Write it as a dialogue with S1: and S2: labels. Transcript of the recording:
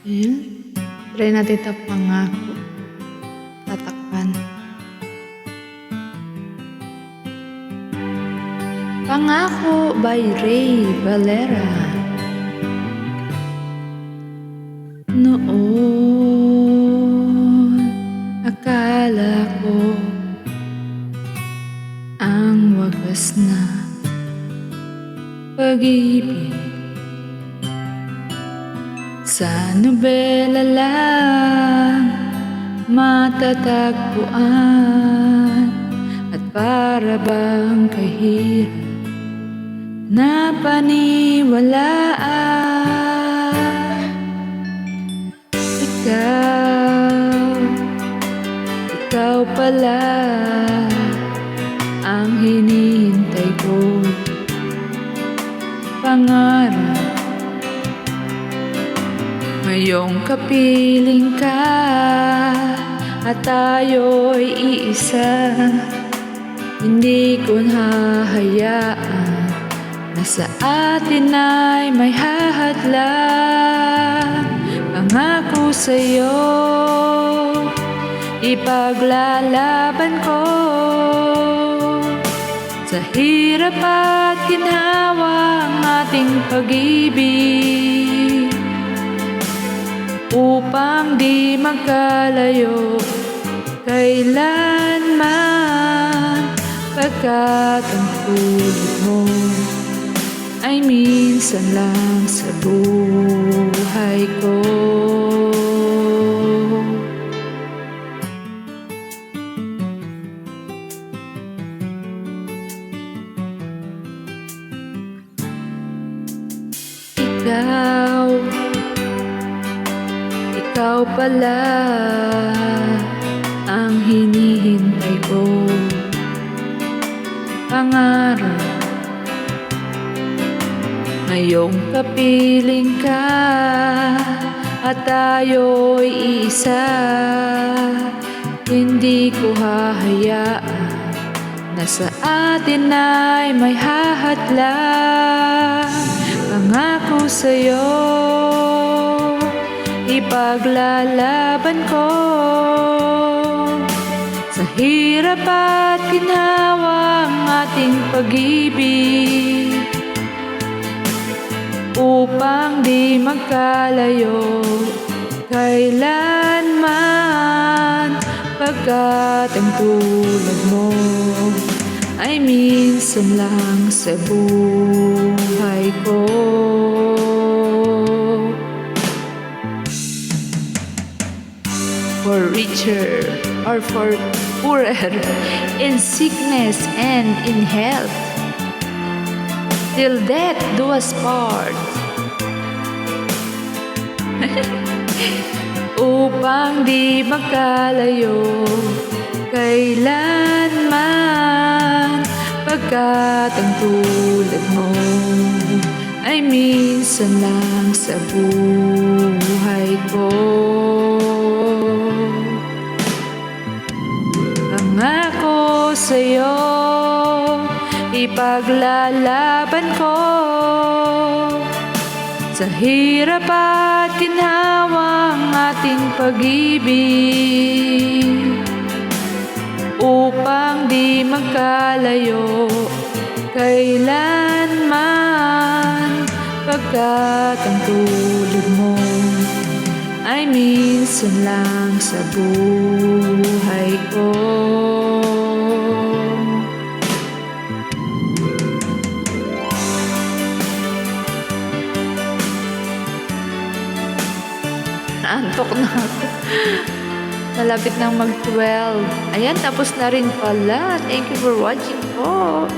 S1: Ayan. Try natin ito pangako. Tatakpan. Pangako by Ray Valera. Noon, akala ko ang wagas na pag-ibig sa nobela lang matatagpuan, at para bang kahirap na paniwalaan. Ikaw pala ang hinihintay ko. Pangarap ngayong kapiling ka, at tayo'y iisa. Hindi ko hahayaan na sa atin ay may hahadlang. Pangako sa'yo, ipaglalaban ko sa hirap at ginhawa ang ating pag-ibig, upang di magkalayo kailanman, pagkat ang tulad mo ay minsan lang sa buhay ko. Ikaw pala ang hinihintay ko. Pangarap ngayong kapiling ka, at tayo'y iisa. Hindi ko hahayaan na sa atin ay may hahadlang. Pangako sa'yo, ipaglalaban ko sa hirap at ginhawa ang ating pag-ibig, upang di magkalayo kailanman, pagkat ang tulad mo ay minsan lang sa buhay ko. For richer or for poorer, in sickness and in health, till death do us part. Upang di magkalayo kailanman, pagkat ang tulad mo ay minsan lang sa buhay ko. Pangako sa'yo, ipaglalaban ko sa hirap at ginhawa ang ating pag-ibig, upang di magkalayo kailanman, pagkat ang tulad mo ay minsan lang sa buhay ko. Naantok na ako. Malapit nang mag-12. Ayan, tapos na rin pala. Thank you for watching po.